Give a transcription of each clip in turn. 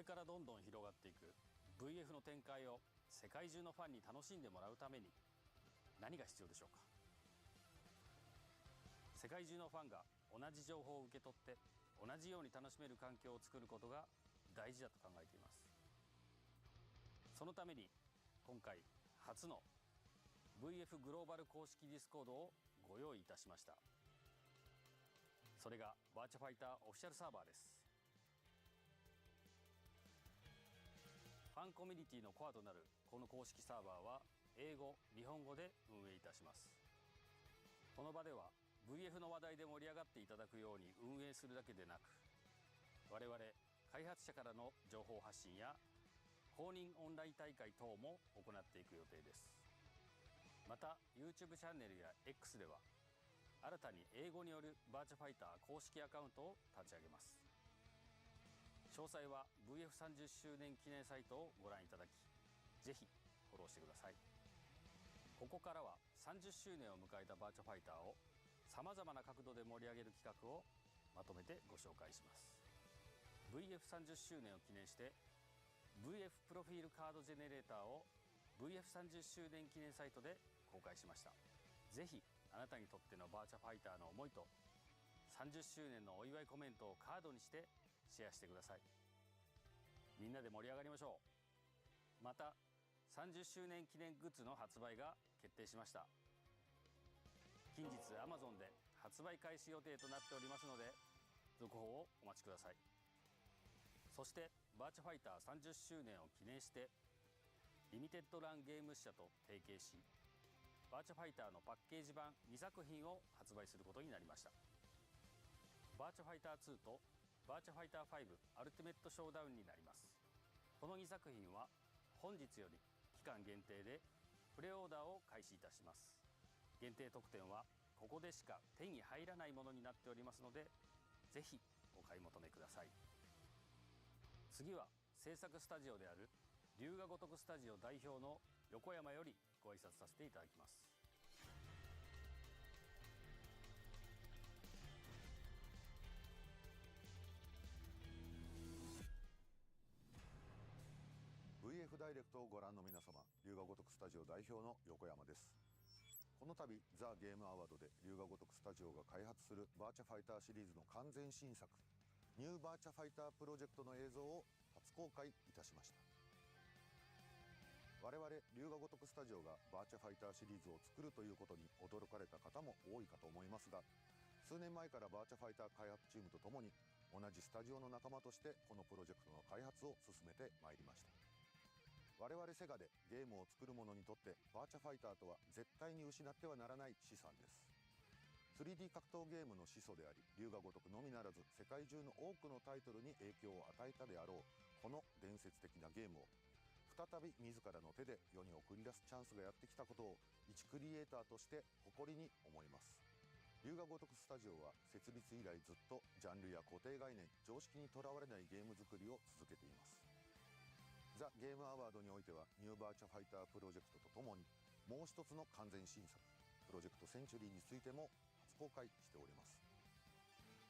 からどんどん広がっていく VF の展開を世界中のファンに楽しんでもらうために何が必要でしょうか。世界中のファンが同じ情報を受け取って同じように楽しめる環境を作ることが大事だと考えています。そのために今回初の VF グローバル公式ディスコードをご用意いたしました。それがバーチャファイターオフィシャルサーバーです。ファンコミュニティのコアとなるこの公式サーバーは英語、日本語で運営いたします。この場では VF の話題で盛り上がっていただくように運営するだけでなく、我々開発者からの情報発信や公認オンライン大会等も行っていく予定です。また YouTube チャンネルや X では新たに英語によるバーチャファイター公式アカウントを立ち上げます。詳細は VF30 周年記念サイトをご覧いただき、ぜひフォローしてください。ここからは30周年を迎えたバーチャファイターをさまざまな角度で盛り上げる企画をまとめてご紹介します。 VF30 周年を記念して VF プロフィールカードジェネレーターを VF30 周年記念サイトで公開しました。ぜひあなたにとってのバーチャファイターの思いと30周年のお祝いコメントをカードにしてシェアしてください。みんなで盛り上がりましょう。また30周年記念グッズの発売が決定しました。近日 Amazon で発売開始予定となっておりますので続報をお待ちください。そしてバーチャファイター30周年を記念してリミテッドランゲーム社と提携し、バーチャファイターのパッケージ版2作品を発売することになりました。バーチャファイター2とバーチャファイター5アルティメットショーダウンになります。この2作品は本日より期間限定でプレオーダーを開始いたします。限定特典はここでしか手に入らないものになっておりますので、ぜひお買い求めください。次は制作スタジオである龍が如くスタジオ代表の横山よりご挨拶させていただきます。VF ダイレクトをご覧の皆様、龍が如くスタジオ代表の横山です。この度ザ・ゲームアワードで龍が如くスタジオが開発するバーチャファイターシリーズの完全新作ニューバーチャファイタープロジェクトの映像を初公開いたしました。我々龍が如くスタジオがバーチャファイターシリーズを作るということに驚かれた方も多いかと思いますが、数年前からバーチャファイター開発チームとともに同じスタジオの仲間としてこのプロジェクトの開発を進めてまいりました。我々セガでゲームを作る者にとってバーチャファイターとは絶対に失ってはならない資産です。 3D 格闘ゲームの始祖であり、龍が如くのみならず世界中の多くのタイトルに影響を与えたであろうこの伝説的なゲームを再び自らの手で世に送り出すチャンスがやってきたことを一クリエイターとして誇りに思います。龍が如くスタジオは設立以来ずっとジャンルや固定概念、常識にとらわれないゲーム作りを続けています。ザ・ゲームアワードにおいてはニューバーチャファイタープロジェクトとともにもう一つの完全新作プロジェクトセンチュリーについても初公開しております。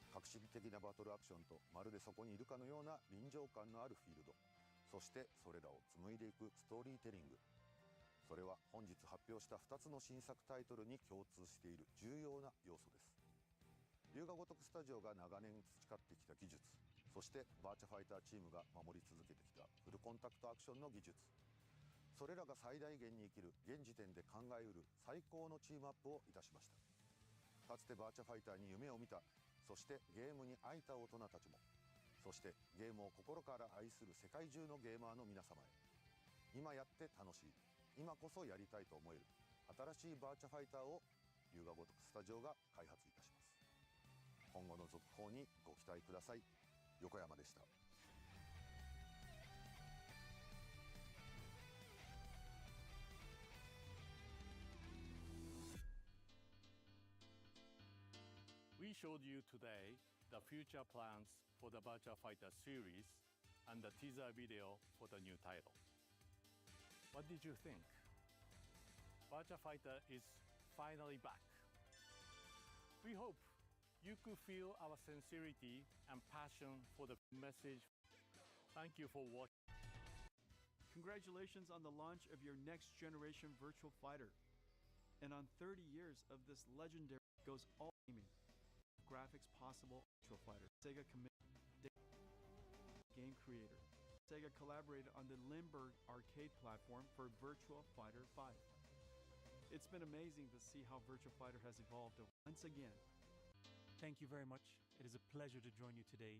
革新的なバトルアクションとまるでそこにいるかのような臨場感のあるフィールド、そしてそれらを紡いでいくストーリーテリング、それは本日発表した2つの新作タイトルに共通している重要な要素です。龍が如くスタジオが長年培ってきた技術、そしてバーチャファイターチームが守り続けてきたフルコンタクトアクションの技術、それらが最大限に生きる現時点で考えうる最高のチームアップをいたしました。かつてバーチャファイターに夢を見た、そしてゲームに愛した大人たちも、そしてゲームを心から愛する世界中のゲーマーの皆様へ、今やって楽しい、今こそやりたいと思える新しいバーチャファイターを龍が如くスタジオが開発いたします。今後の続報にご期待ください。横山でした。We showed you today the future plans for the Virtua Fighter series and the teaser video for the new title. What did you think? Virtua Fighter is finally back. We hope you could feel our sincerity and passion for the message. Thank you for watching. Congratulations on the launch of your next generation Virtual Fighter. And on 30 years of this legendary goes all gaming. Graphics possible Virtual Fighter. Sega committed game creator. Sega collaborated on the Linearrt arcade platform for Virtual Fighter 5. It's been amazing to see how Virtual Fighter has evolved once again. Thank you very much. It is a pleasure to join you today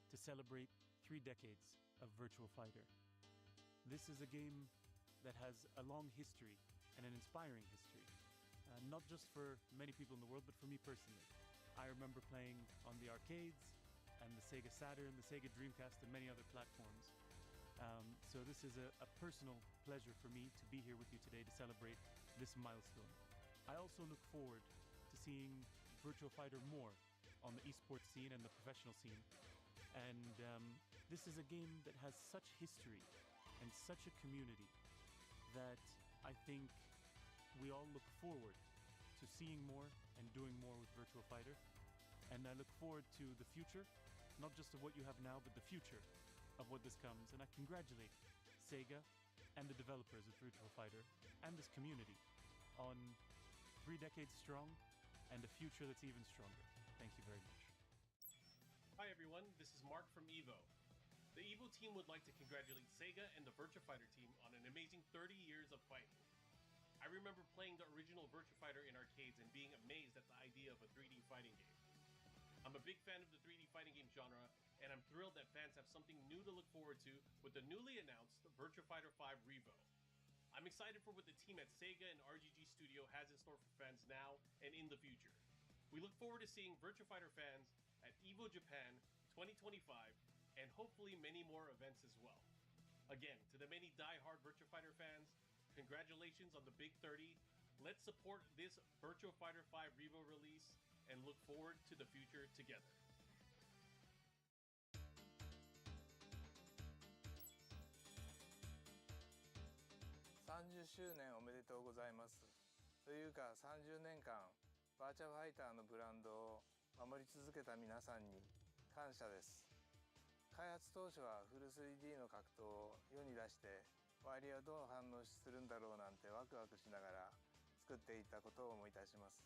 to celebrate 3 decades of Virtual Fighter. This is a game that has a long history and an inspiring history, not just for many people in the world, but for me personally. I remember playing on the arcades and the Sega Saturn, the Sega Dreamcast, and many other platforms. So this is a personal pleasure for me to be here with you today to celebrate this milestone. I also look forward to seeing Virtual Fighter more on the esports scene and the professional scene. And this is a game that has such history and such a community that I think we all look forward to seeing more and doing more with Virtual Fighter. And I look forward to the future, not just of what you have now, but the future of what this comes. And I congratulate Sega and the developers of Virtual Fighter and this community on 3 decades strong and a future that's even stronger. Thank you very much. Hi everyone, this is Mark from EVO. The EVO team would like to congratulate Sega and the Virtua Fighter team on an amazing 30 years of fighting. I remember playing the original Virtua Fighter in arcades and being amazed at the idea of a 3D fighting game. I'm a big fan of the 3D fighting game genre, and I'm thrilled that fans have something new to look forward to with the newly announced Virtua Fighter 5 Revo. I'm excited for what the team at Sega and RGG Studio has in store for fans now and in the future. We look forward to seeing Virtua Fighter fans at EVO Japan 2025 and hopefully many more events as well. Again, to the many die-hard Virtua Fighter fans, congratulations on the Big 30. Let's support this Virtua Fighter 5 Revo release and look forward to the future together. 30周年おめでとうございます。というか30年間バーチャファイターのブランドを守り続けた皆さんに感謝です。開発当初はフル 3D の格闘を世に出して周りはどう反応するんだろうなんてワクワクしながら作っていったことを思い出します。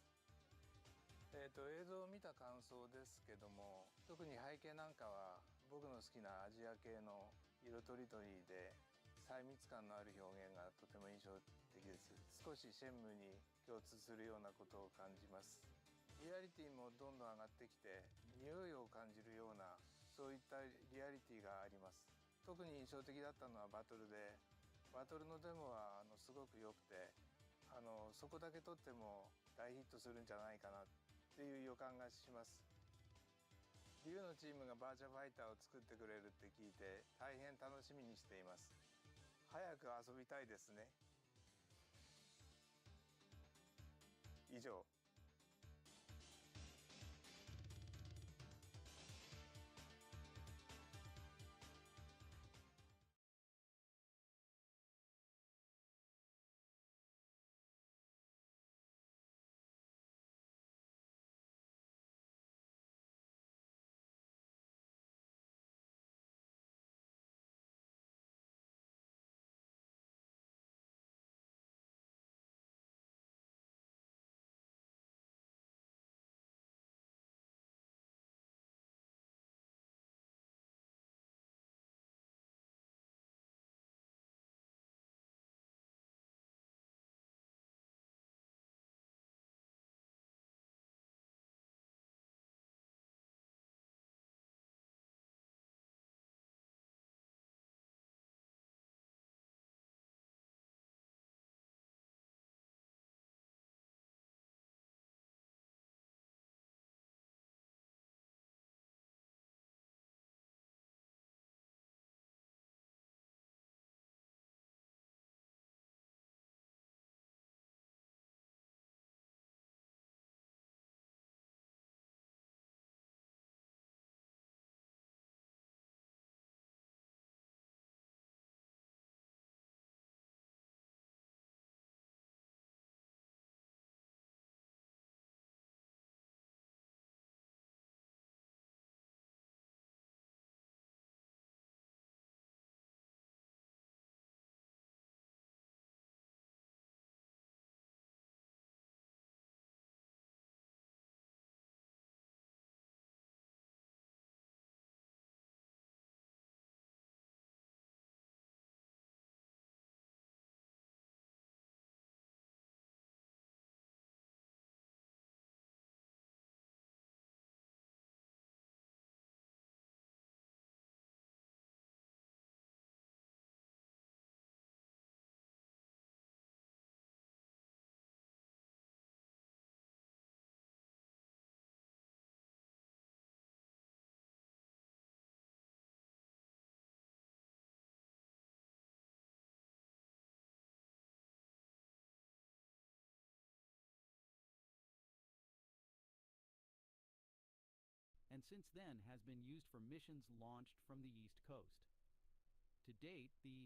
映像を見た感想ですけども、特に背景なんかは僕の好きなアジア系の色とりどりで細密感のある表現がとても印象的です。少しシェンムに共通するようなことを感じます。リアリティもどんどん上がってきて匂いを感じるようなそういったリアリティがあります。特に印象的だったのはバトルで、バトルのデモはすごく良くて、そこだけ撮っても大ヒットするんじゃないかなっていう予感がします。リュウのチームがバーチャファイターを作ってくれるって聞いて大変楽しみにしています。早く遊びたいですね。以上。and since then has been used for missions launched from the East Coast. To date, the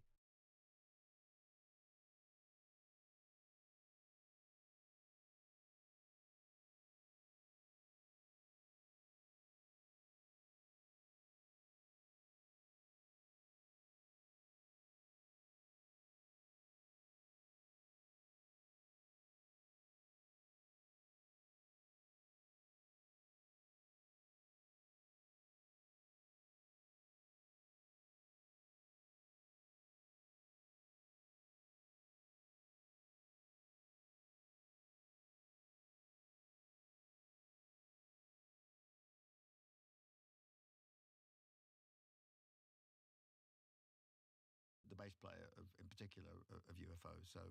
bass player in particular of UFOs. So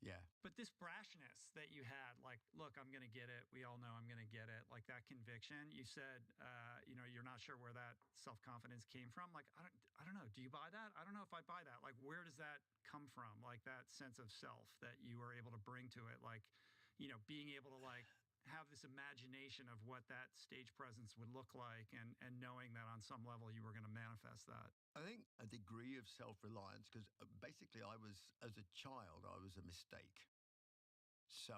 yeah. But this brashness that you had, like, look, I'm going to get it. We all know I'm going to get it. Like that conviction. You said, you're not sure where that self-confidence came from. Like, I don't know. Do you buy that? I don't know if I buy that. Like, where does that come from? Like that sense of self that you were able to bring to it. Like, being able to like have this imagination of what that stage presence would look like, and knowing that on some level you were going to manifest that. I think a degree of self-reliance, because basically as a child, I was a mistake. So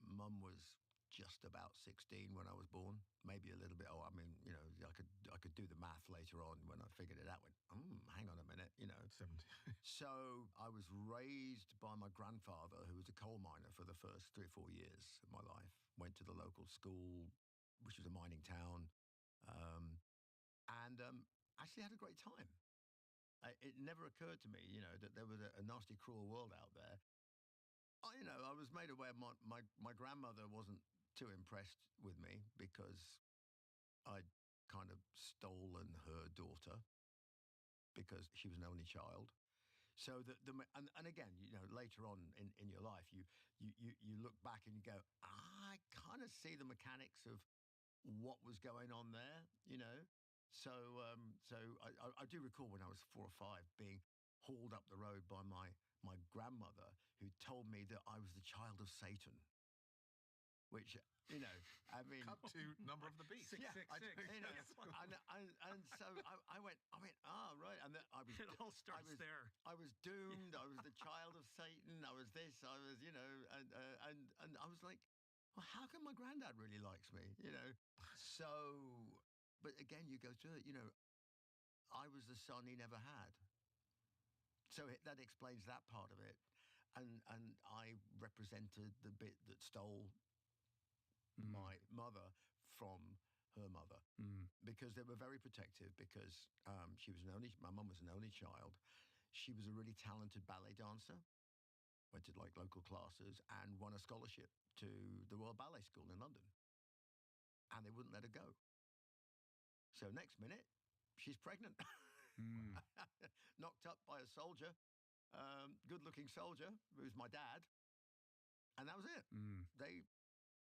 mum was just about 16 when I was born, maybe a little bit. I could do the math later on when I figured it out. Hang on a minute, 70. So I was raised by my grandfather, who was a coal miner for the first 3 or 4 years of my life. Went to the local school, which was a mining town, and actually had a great time. It never occurred to me, that there was a nasty, cruel world out there. I was made aware my grandmother wasn't too impressed with me because I'd kind of stolen her daughter because she was an only child. So and again, later on in your life, you look back and you go, I kind of see the mechanics of what was going on there, So I do recall when I was 4 or 5 being hauled up the road by my grandmother, who told me that I was the child of Satan, which, I mean, Cut to number of the beast. 666. And so I went, right. And then it all starts there. I was doomed. I was the child of Satan. I was this, I was, and I was like, well, how come my granddad really likes me, So, but again, you go through it, I was the son he never had. So that explains that part of it. And I represented the bit that stole my mother from her mother, because they were very protective, because my mum was an only child. She was a really talented ballet dancer, went to like local classes and won a scholarship to the Royal Ballet School in London. And they wouldn't let her go. So next minute, she's pregnant. Knocked up by a soldier, good-looking soldier, who's my dad. And that was it. They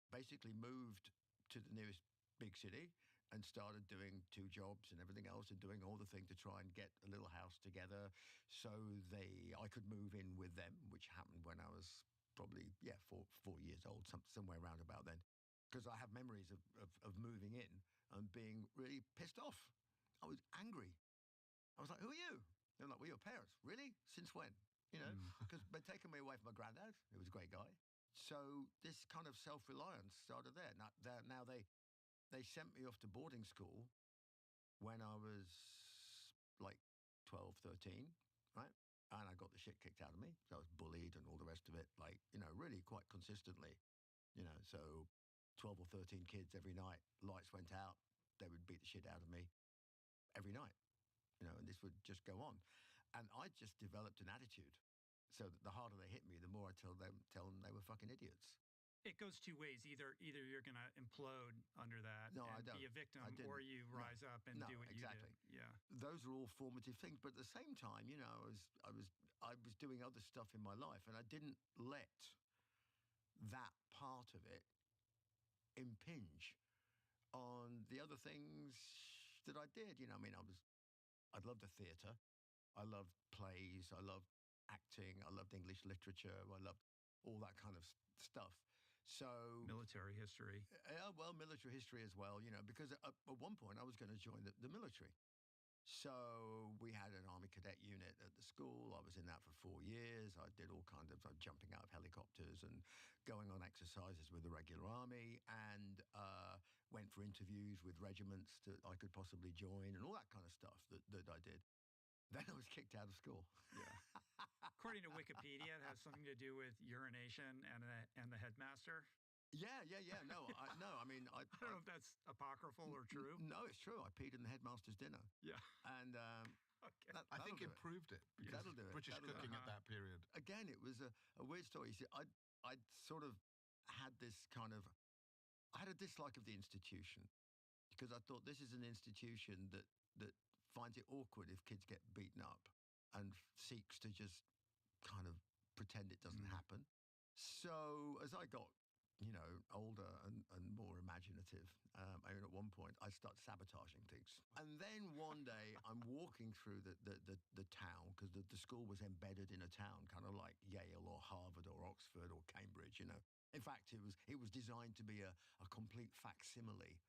basically moved to the nearest big city and started doing 2 jobs and everything else, and doing all the things to try and get a little house together so I could move in with them, which happened when I was probably, 4 years old, somewhere around about then. Because I have memories of moving in and being really pissed off. I was angry. I was like, who are you? They're like, we're your parents. Really? Since when? Because they'd taken me away from my granddad, who was a great guy. So this kind of self-reliance started there. Now they sent me off to boarding school when I was like 12, 13, right? And I got the shit kicked out of me. So I was bullied and all the rest of it, like, really quite consistently. So 12 or 13 kids every night, lights went out, they would beat the shit out of me every night, and this would just go on. And I just developed an attitude, so that the harder they hit me, the more I tell them they were fucking idiots. It goes 2 ways. Either you're going to implode under that be a victim, or you rise up and do what exactly. you did. Yeah. Those are all formative things. But at the same time, I was doing other stuff in my life, and I didn't let that part of it impinge on the other things that I did. I loved the theatre. I loved plays. I loved acting. I loved English literature. I loved all that kind of stuff. So Military history. well, military history as well, because at one point I was going to join the military. So we had an Army cadet unit at the school. I was in that for 4 years. I did all kinds of jumping out of helicopters and going on exercises with the regular army, and went for interviews with regiments that I could possibly join and all that kind of stuff that I did. Then I was kicked out of school. Yeah. According to Wikipedia, it has something to do with urination and the headmaster. Yeah. No, I mean, I don't know if that's apocryphal or true. No, it's true. I peed in the headmaster's dinner. Yeah. And Okay. I think it proved it. Because That'll do it. British That'll do cooking it. at that period. Again, it was a weird story. You see, I'd sort of had this kind of, I had a dislike of the institution, because I thought this is an institution that finds it awkward if kids get beaten up and seeks to just kind of pretend it doesn't happen. So as I got, older and more imaginative, I mean, at one point I started sabotaging things. And then one day I'm walking through the town, because the school was embedded in a town, kind of like Yale or Harvard or Oxford or Cambridge. In fact, it was designed to be a complete facsimile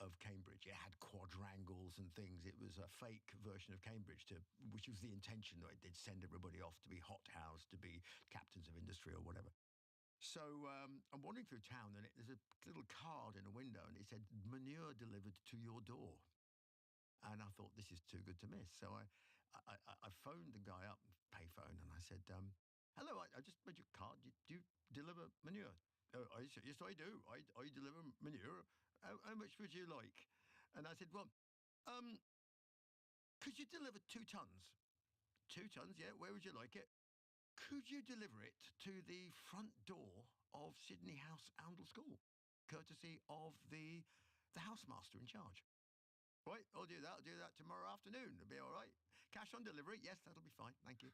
of Cambridge. It had quadrangles and things. It was a fake version of Cambridge, which was the intention, that it did send everybody off to be hothoused, to be captains of industry or whatever. So I'm wandering through town, and there's a little card in a window, and it said, "Manure delivered to your door." And I thought, this is too good to miss. So I phoned the guy up, payphone, and I said, "Hello, I just read your card. Do you deliver manure?" I said, "Yes, I do. I deliver manure. How much would you like?" And I said, "Well, could you deliver 2 tons? 2 tons, yeah. Where would you like it? Could you deliver it to the front door of Sydney House Oundle School, courtesy of the housemaster in charge?" "Right, I'll do that. I'll do that tomorrow afternoon. It'll be all right. Cash on delivery? Yes, that'll be fine. Thank you."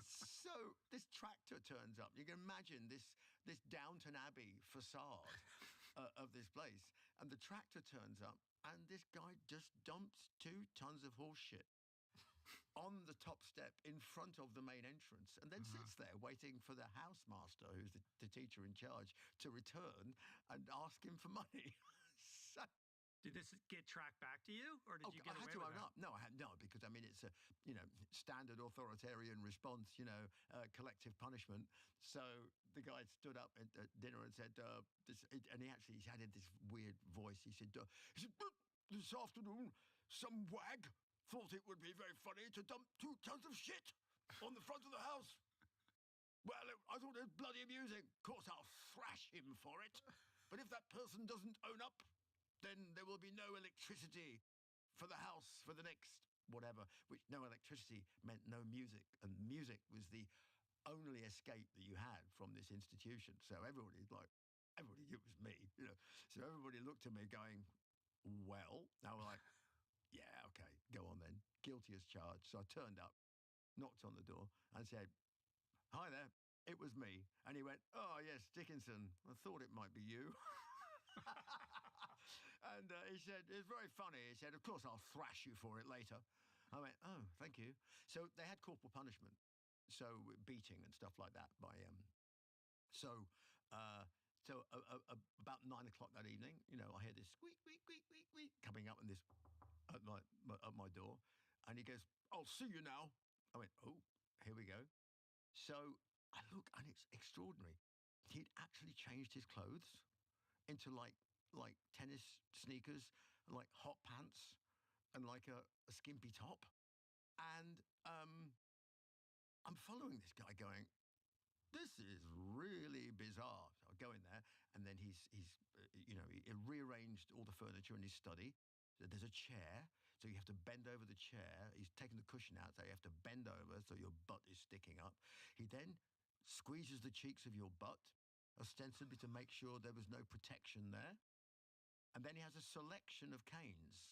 So this tractor turns up. You can imagine this Downton Abbey facade of this place. And the tractor turns up, and this guy just dumps 2 tons of horse shit on the top step in front of the main entrance, and then sits there waiting for the housemaster, who's the teacher in charge, to return and ask him for money. So, did this get tracked back to you, or did you get away with own that? up. No, because I mean, it's a standard authoritarian response, collective punishment. So the guy stood up at dinner and said, and he had this weird voice. He said, "This afternoon, some wag thought it would be very funny to dump 2 tons of shit on the front of the house. Well, I thought it was bloody amusing. Of course, I'll thrash him for it. But if that person doesn't own up, then there will be no electricity for the house for the next whatever," which no electricity meant no music. And music was the only escape that you had from this institution. So everybody knew it was me, So everybody looked at me going, "Well," I was like, "Yeah, okay, go on then. Guilty as charged." So I turned up, knocked on the door, and said, "Hi there, it was me." And he went, "Oh, yes, Dickinson. I thought it might be you." And he said, "It's very funny." He said, "Of course, I'll thrash you for it later." I went, "Oh, thank you." So they had corporal punishment, so beating and stuff like that by about 9 o'clock that evening, I hear this squeak, squeak, squeak, squeak, squeak coming up in this at my door, and he goes, "I'll see you now." I went, "Oh, here we go." So I look, and it's extraordinary. He'd actually changed his clothes into like tennis sneakers, and like hot pants, and like a skimpy top, and I'm following this guy going, "This is really bizarre." So I go in there, and then he rearranged all the furniture in his study. So there's a chair, so you have to bend over the chair. He's taken the cushion out, so you have to bend over, so your butt is sticking up. He then squeezes the cheeks of your butt, ostensibly to make sure there was no protection there. And then he has a selection of canes,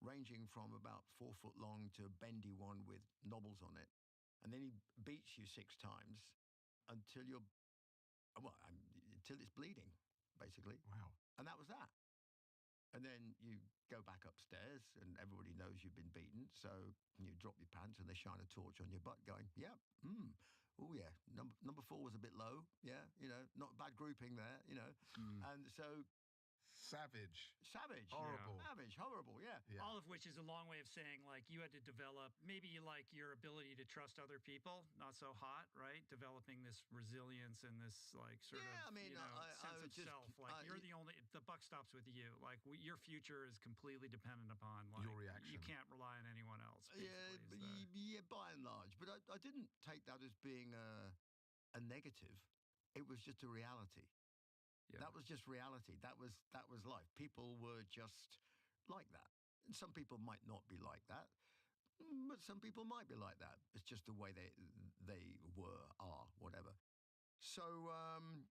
ranging from about 4 foot long to a bendy one with knobbles on it. And then he beats you 6 times until until it's bleeding, basically. Wow. And that was that. And then you go back upstairs, and everybody knows you've been beaten. So you drop your pants, and they shine a torch on your butt, going, "Yeah, oh yeah, number 4 was a bit low. Yeah, not bad grouping there. And so Savage. Horrible. Yeah. Savage, horrible, yeah. All of which is a long way of saying, like, you had to develop maybe like your ability to trust other people, not so hot, right? Developing this resilience and this like sort of sense of self. Like you're the only, the buck stops with you. Like your future is completely dependent upon like your reaction. You can't rely on anyone else. Yeah, by and large. But I didn't take that as being a negative. It was just a reality. Yeah. That was just reality. That was life. People were just like that. And some people might not be like that, but some people might be like that. It's just the way they were, are, whatever. So,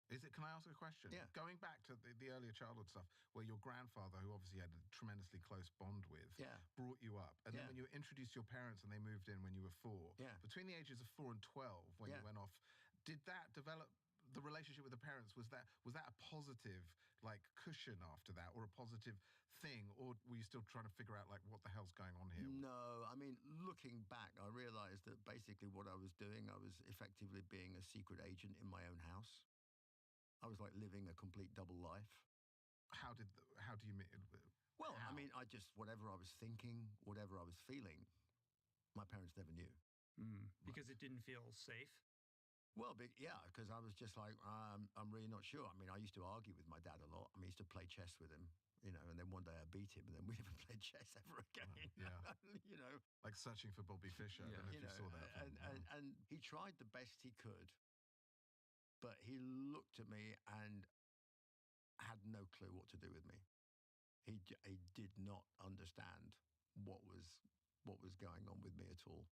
can I ask a question? Yeah. Going back to the earlier childhood stuff, where your grandfather, who obviously had a tremendously close bond with, brought you up, and then when you introduced your parents and they moved in when you were 4, between the ages of 4 and 12, when you went off, did that develop? The relationship with the parents, was that a positive like cushion after that, or a positive thing, or were you still trying to figure out like what the hell's going on here? No, I mean, looking back, I realized that basically what I was doing, I was effectively being a secret agent in my own house. I was like living a complete double life. How do you mean? Well, I mean, whatever I was thinking, whatever I was feeling, my parents never knew. Because it didn't feel safe. Well, because I was just like, I'm really not sure. I mean, I used to argue with my dad a lot. I mean, I used to play chess with him, and then one day I beat him, and then we never played chess ever again. Yeah. Like Searching for Bobby Fischer. I don't know if you saw that. And he tried the best he could, but he looked at me and had no clue what to do with me. He did not understand what was going on with me at all.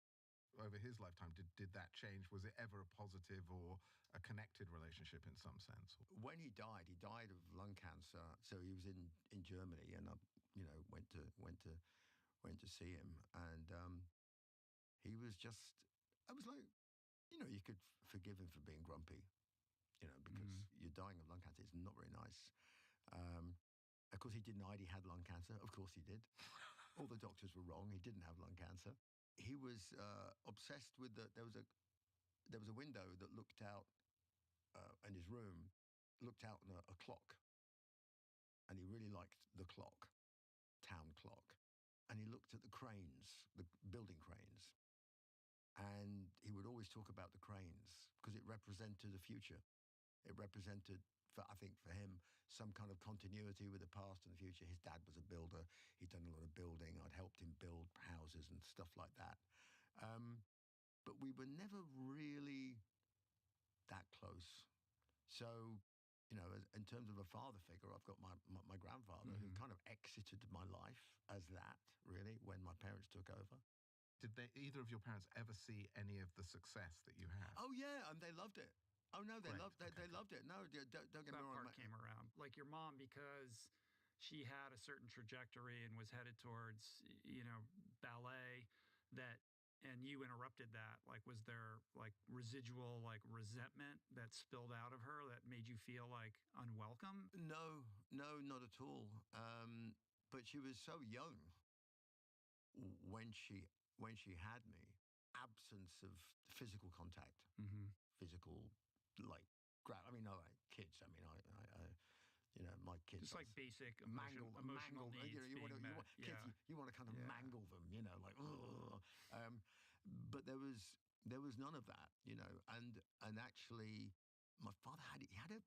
Over his lifetime, did that change? Was it ever a positive or a connected relationship in some sense? When he died of lung cancer. So he was in Germany, and I, went to see him, and he was just. I was like, you could forgive him for being grumpy, because you're dying of lung cancer. It's not very nice. Of course, he denied he had lung cancer. Of course, he did. All the doctors were wrong. He didn't have lung cancer. He was obsessed with there was a window that looked out in his room, looked out on a clock, and he really liked the clock, town clock, and he looked at the cranes, the building cranes, and he would always talk about the cranes because it represented the future. It represented, I think, for him, some kind of continuity with the past and the future. His dad was a builder. He'd done a lot of building. I'd helped him build houses and stuff like that. But we were never really that close. So, in terms of a father figure, I've got my grandfather who kind of exited my life as that, really, when my parents took over. Did either of your parents ever see any of the success that you had? Oh, yeah, and they loved it. Oh no, they loved it. No, don't get me wrong. That part came around. Like your mom, because she had a certain trajectory and was headed towards, ballet, and you interrupted that. Like, was there like residual like resentment that spilled out of her that made you feel like unwelcome? No, not at all. But she was so young when she had me. Absence of physical contact, physical. Like, I mean, no, like kids. I mean, my kids. Just like basic emotional needs. You want to kind of mangle them, like. But there was none of that, and actually, my father had a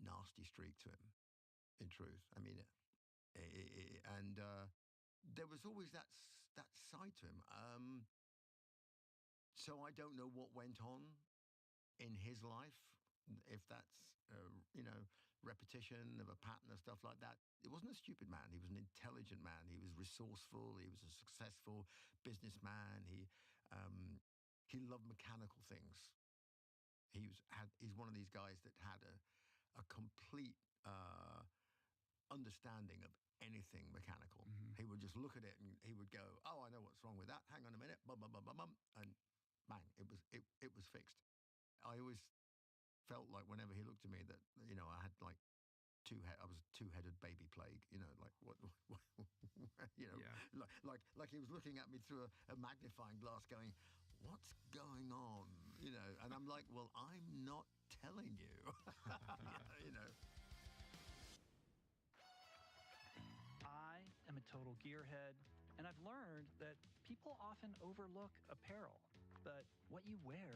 nasty streak to him. In truth, I mean, and there was always that side to him. So I don't know what went on in his life, if that's repetition of a pattern of stuff like that. He wasn't a stupid man. He was an intelligent man. He was resourceful. He was a successful businessman. He loved mechanical things. He's one of these guys that had a complete understanding of anything mechanical. He would just look at it and he would go, "Oh, I know what's wrong with that. Hang on a minute, bum bum bum bum bum," and bang, it was fixed. I always felt like whenever he looked at me that, I had like I was two-headed baby plague, like what like he was looking at me through a magnifying glass going, "What's going on?" you know, and I'm like, well, I'm not telling you, you know. I am a total gearhead, and I've learned that people often overlook apparel, but what you wear